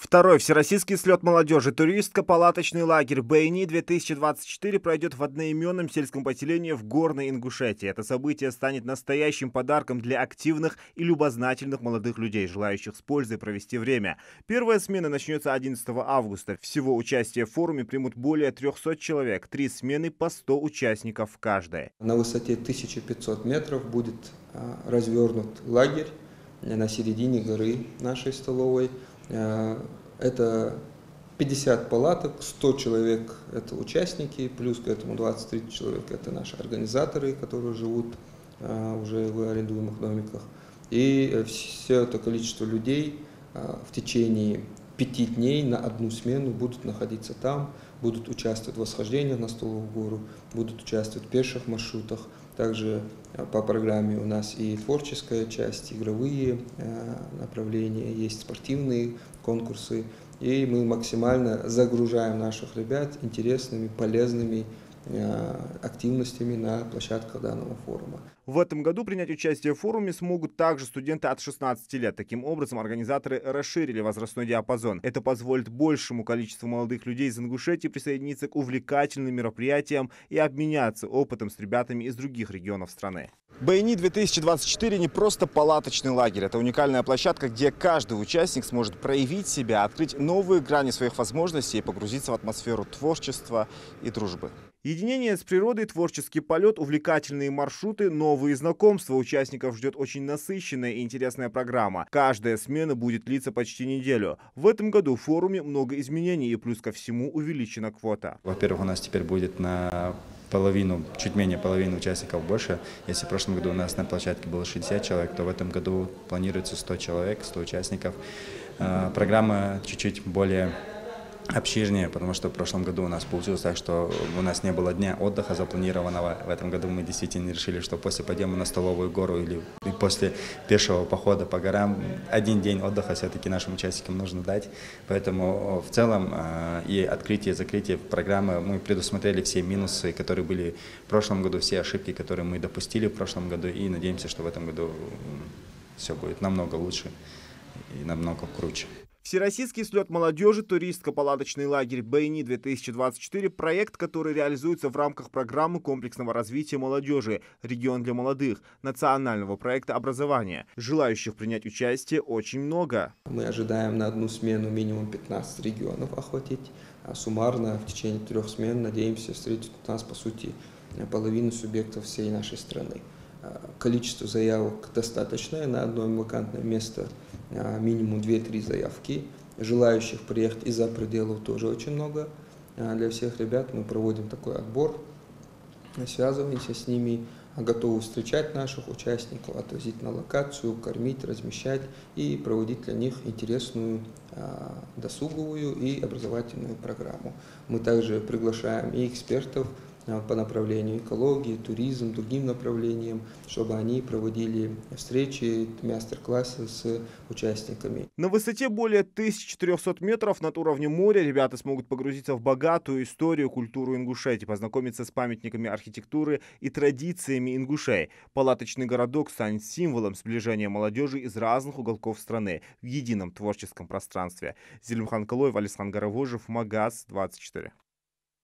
Второй всероссийский слет молодежи туристско-палаточный лагерь БЭйни-2024 пройдет в одноименном сельском поселении в Горной Ингушетии. Это событие станет настоящим подарком для активных и любознательных молодых людей, желающих с пользой провести время. Первая смена начнется 11 августа. Всего участие в форуме примут более 300 человек, 3 смены по 100 участников в каждой. На высоте 1500 метров будет развернут лагерь на середине горы нашей столовой. Это 50 палаток, 100 человек – это участники, плюс к этому 20-30 человек – это наши организаторы, которые живут уже в арендуемых домиках. И все это количество людей в течение 5 дней на одну смену будут находиться там, будут участвовать в восхождениях на Столовую гору, будут участвовать в пеших маршрутах. Также по программе у нас и творческая часть, игровые направления, есть спортивные конкурсы. И мы максимально загружаем наших ребят интересными, полезными активностями на площадках данного форума. В этом году принять участие в форуме смогут также студенты от 16 лет. Таким образом, организаторы расширили возрастной диапазон. Это позволит большему количеству молодых людей из Ингушетии присоединиться к увлекательным мероприятиям и обменяться опытом с ребятами из других регионов страны. БЭйни-2024 не просто палаточный лагерь. Это уникальная площадка, где каждый участник сможет проявить себя, открыть новые грани своих возможностей и погрузиться в атмосферу творчества и дружбы. Единение с природой, творческий полет, увлекательные маршруты, новые знакомства. Участников ждет очень насыщенная и интересная программа. Каждая смена будет длиться почти неделю. В этом году в форуме много изменений и плюс ко всему увеличена квота. Во-первых, у нас теперь будет на половину, чуть менее половины участников больше. Если в прошлом году у нас на площадке было 60 человек, то в этом году планируется 100 человек, 100 участников. Программа чуть-чуть более обширнее, потому что в прошлом году у нас получилось так, что у нас не было дня отдыха запланированного. В этом году мы действительно решили, что после подъема на Столовую гору или после пешего похода по горам один день отдыха все-таки нашим участникам нужно дать. Поэтому в целом и открытие, и закрытие программы мы предусмотрели все минусы, которые были в прошлом году, все ошибки, которые мы допустили в прошлом году, и надеемся, что в этом году все будет намного лучше и намного круче. Всероссийский слет молодежи туристско-палаточный лагерь БЭйни-2024 – проект, который реализуется в рамках программы комплексного развития молодежи «Регион для молодых» национального проекта образования. Желающих принять участие очень много. Мы ожидаем на одну смену минимум 15 регионов охватить, а суммарно в течение 3 смен надеемся встретить у нас, по сути, половину субъектов всей нашей страны. Количество заявок достаточное, на одно вакантное место минимум 2-3 заявки. Желающих приехать из-за пределов тоже очень много. Для всех ребят мы проводим такой отбор, связываемся с ними, готовы встречать наших участников, отвозить на локацию, кормить, размещать и проводить для них интересную досуговую и образовательную программу. Мы также приглашаем и экспертов по направлению экологии, туризм, другим направлениям, чтобы они проводили встречи, мастер-классы с участниками. На высоте более 1400 метров над уровнем моря ребята смогут погрузиться в богатую историю, культуру Ингушетии, познакомиться с памятниками архитектуры и традициями ингушей. Палаточный городок станет символом сближения молодежи из разных уголков страны в едином творческом пространстве. Зелимхан Калоев, Алисан Гаравожев, Магаз 24.